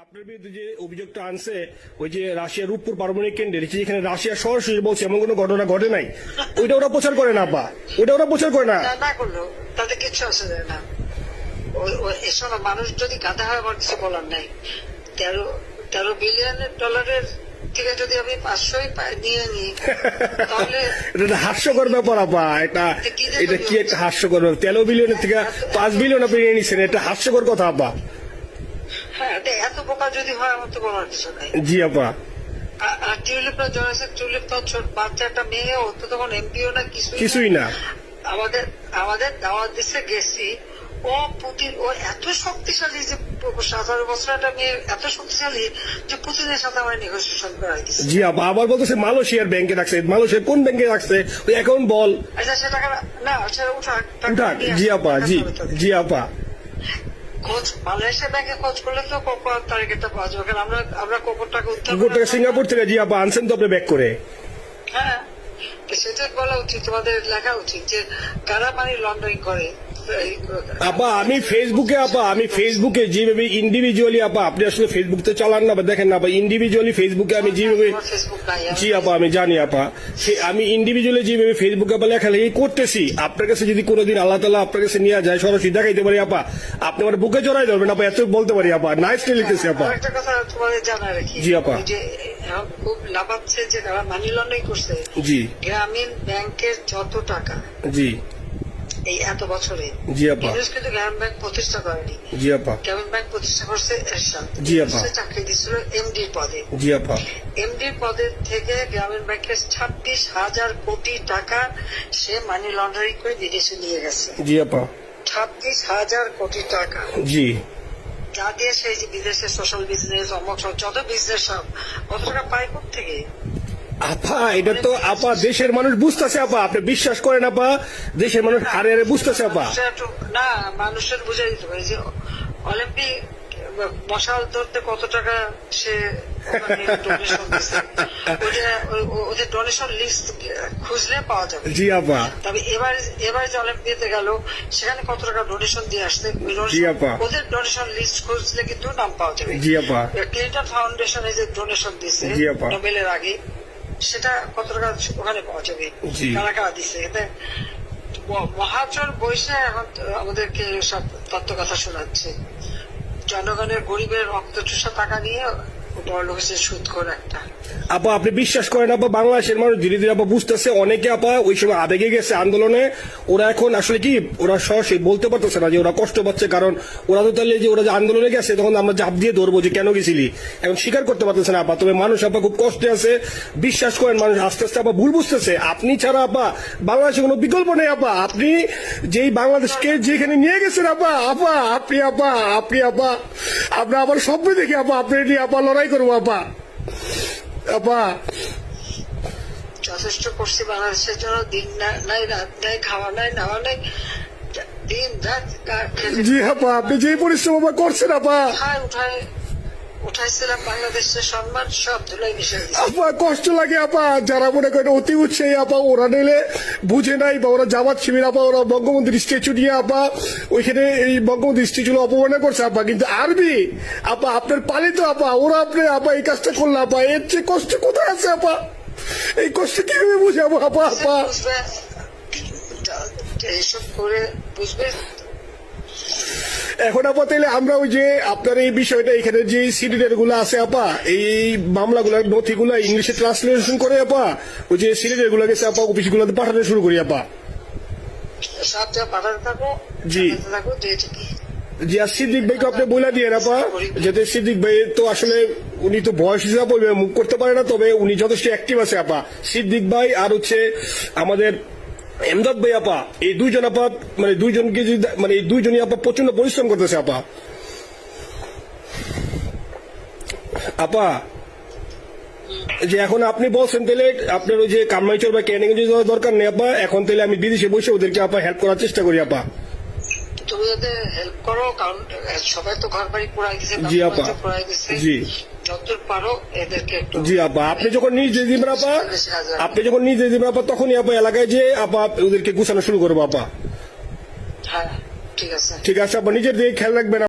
আপনার বিরুদ্ধে যে অভিযোগটা আনছে ওই যে রাশিয়া রূপপুর পারমাণবিক কেন্দ্রে যেখানে রাশিয়া সরাসরি বলছে এমন কোনো ঘটনা ঘটে নাই, ওইটা ওরা প্রচার করে না বা ওইটা ওরা প্রচার করে না। না করলো তাতে কিচ্ছু অসুবিধা না। এসব মানুষ যদি গাধা হয় আমার কিছু বলার নাই। 13 বিলিয়ন ডলারের থেকে যদি আমি 500ই নিয়ে নিই তাহলে এটা হাস্যকর ব্যাপার আপা। এটা কি একটা হাস্যকর ব্যাপার? 13 বিলিয়নের থেকে 5 বিলিয়ন আপনি নিয়ে নিচ্ছেন, এটা হাস্যকর কথা আপা। হ্যাঁ, এত বোকা যদি হয় আমার তো বলার কিছু নাই। জি আপা। আর টিউলিপটা জয়েছে, টিউলিপ তো ছোট বাচ্চা একটা মেয়ে, ও তো তখন এমপিও না কিছুই না। আমাদের দাওয়াত দিচ্ছে গেছি, ও পুতিন ও এত শক্তিশালী যে 17 বছর একটা মেয়ে এত শক্তিশালী যে পুতিনের সাথে আমার নেগোসিয়েশন করাই দিচ্ছে। জি আপা, আবার বলতেছে মালয়েশিয়ার ব্যাংকে রাখছে। মালয়েশিয়ার কোন ব্যাংকে রাখছে ওই অ্যাকাউন্ট বল। আচ্ছা সে টাকা না, সেটা উঠাক। জি আপা। জি আপা। খোঁজ মালয়েশিয়া ব্যাংকে খোঁজ করলে তো কোকোর তারিখটা পাওয়া যাবে, কারণ আমরা কোকোর টাকা সিঙ্গাপুর থেকে। জি আপা, আনছেন তো আপনি ব্যাক করে। হ্যাঁ, সেটা বলা উচিত, তোমাদের লেখা উচিত যে কারা মানি লন্ডারিং করে। আপা আমি ফেসবুকে যেভাবে ইন্ডিভিজুয়ালি আপা, আপনি আসলে ফেসবুক তো চালান না বা দেখেন না আপা, ইন্ডিভিজুয়ালি ফেসবুকে আমি যেভাবে, জি আপা আমি জানি আপা, আমি ইন্ডিভিজুয়ালি যেভাবে ফেসবুকে আপা লেখালেখি করতেছি, আপনার কাছে যদি কোনোদিন আল্লাহ তাআলা আপনার কাছে নিয়ে যায় সরাসরি দেখাইতে পারি আপা, আপনি আমার বুকে জড়াই ধরবেন আপা, এত বলতে পারি আপা। নাইসলি লিখতেছি আপা। একটা কথা তোমাদের জানা রাখি, জি আপা, যে খুব লাভাচ্ছে যে যারা মানি লন্ডারিং করছে। জি, গ্রামীণ ব্যাংকের যত টাকা, জি এই এত বছরে, জি আপা, কিন্তু গ্রামীণ ব্যাংক প্রতিষ্ঠা করেনি। জি আপা, গ্রামীণ ব্যাংক প্রতিষ্ঠা করছে এরশাদ। জি আপা, চাকরি দিচ্ছিল এমডির পদে। জি আপা, এমডির পদের থেকে গ্রামীণ ব্যাংকের 26,000 কোটি টাকা সে মানি লন্ডারিং করে বিদেশে নিয়ে গেছে। জি আপা, 26,000 কোটি টাকা। জি, যা দিয়ে সেই যে বিদেশে সোশ্যাল বিজনেস অমক যত বিজনেস সব কত টাকা পায় থেকে। আপা এটা তো আপা দেশের মানুষ বুঝতেছে আপা, আপনি বিশ্বাস করেন আপা, দেশের মানুষ হারে হারে বুঝতেছে আপা। না, মানুষের বুঝাই দিতে পারে যে অলিম্পিক মশাল ধরতে কত টাকা সে ডোনেশন দিচ্ছে, ওদের ডোনেশন লিস্ট খুঁজলে পাওয়া যাবে। জি আপা। তবে এবার যে অলিম্পিয়াতে গেল সেখানে কত টাকা ডোনেশন দিয়ে আসছে, ওদের ডোনেশন লিস্ট খুঁজলে কিন্তু নাম পাওয়া যাবে। জি আপা। ক্লিন্টন ফাউন্ডেশনে যে ডোনেশন দিচ্ছে নোবেলের আগে, সেটা কত টাকা ওখানে পাওয়া যাবে, কারা কারা দিচ্ছে। এতে মহাচর বৈশে এখন আমাদেরকে সব তত্ত্ব কথা শোনাচ্ছে, জনগণের গরিবের রক্ত চুষা টাকা নিয়ে বড় লোক হচ্ছে সুদখোর একটা। আপা আপনি বিশ্বাস করেন আপা, বাংলাদেশের মানুষ ধীরে ধীরে আপা বুঝতেছে, অনেকে আপা ওই সময় আবেগে গেছে আন্দোলনে, ওরা এখন আসলে কি ওরা সরাসরি বলতে পারতেছে না যে ওরা কষ্ট পাচ্ছে, কারণ ওরা তো তাহলে যে ওরা যে আন্দোলনে গেছে তখন আমরা চাপ দিয়ে ধরবো যে কেন গেছিলি, এখন স্বীকার করতে পারতেছে না আপা। তবে মানুষ আপা খুব কষ্টে আছে, বিশ্বাস করেন মানুষ আস্তে আস্তে আপা ভুল বুঝতেছে। আপনি ছাড়া আপা বাংলাদেশে কোনো বিকল্প নেই আপা, আপনি যেই বাংলাদেশকে যেখানে নিয়ে গেছেন আপা, আপনি আবার স্বপ্ন দেখি আপা আপনি নিয়ে আপা লড়াই করবো আপা। আপা যথেষ্ট করছি বাংলাদেশের জন্য, দিন নাই রাত নাই, খাওয়া নাই নাওয়া নাই, দিন রাত। জি আপা, আপনি যে পরিশ্রম আপা করছেন আপা, উঠাইছিলাম বাংলাদেশের সম্মান সব ধুলাই মিশে আপা। কষ্ট লাগে আপা, যারা মনে করেন অতি উৎসাহী আপা, ওরা নিলে বুঝে নাই বা ওরা জামাত শিবির আপা, ওরা বঙ্গবন্ধুর স্ট্যাচু নিয়ে আপা ওইখানে এই বঙ্গবন্ধুর স্ট্যাচু অপমানে করছে আপা, কিন্তু আরবি আপা আপনার পালিত আপা, ওরা আপনি আপা এই কাজটা করলে আপা, এর চেয়ে কষ্ট কোথায় আছে আপা? এই কষ্ট কিভাবে বুঝাবো আপা? এইসব করে বুঝবে। এখন আপা তাইলে আমরা ওই যে আপনার এই বিষয়টা এখানে যে সিডিডের গুলো আছে আপা, এই মামলাগুলোর নথিগুলো ইংলিশে ট্রান্সলেশন করে আপা ওই যে সিডিডের গুলো গেছে আপা অফিস গুলোতে পাঠাতে শুরু করি আপা। জি জি, আর সিদ্দিক ভাইকে আপনি বলে দিয়ে আপা, যাতে সিদ্দিক ভাই তো আসলে উনি তো বয়স হিসাবে মুখ করতে পারে না, তবে উনি যথেষ্ট অ্যাক্টিভ আছে আপা। সিদ্দিক ভাই আর হচ্ছে আমাদের এমদাদ ভাই আপা, এই দুইজন আপা মানে দুইজনকে মানে এই দুইজনই আপা প্রচন্ড পরিশ্রম করতেছে আপা। আপা যে এখন আপনি বলছেন তাহলে আপনার ওই যে কামাইচর বা ক্যানিং যাওয়ার দরকার নেই আপা, এখন তাহলে আমি বিদেশে বসে ওদেরকে আপা হেল্প করার চেষ্টা করি আপা। তুমি ওদের হেল্প করো, কারণ সবাই তো ঘর বাড়ি পোড়াই দিচ্ছে। জি আপা। জি যতদূর পারো এদেরকে একটু। জি আপা, আপনি যখন নিজে দিবেন আপা তখনই আপা এলাকায় যে আপা ওদেরকে গুছানো শুরু করবো আপা। হ্যাঁ ঠিক আছে। ঠিক আছে আপা, নিজের দিকে খেয়াল রাখবেন।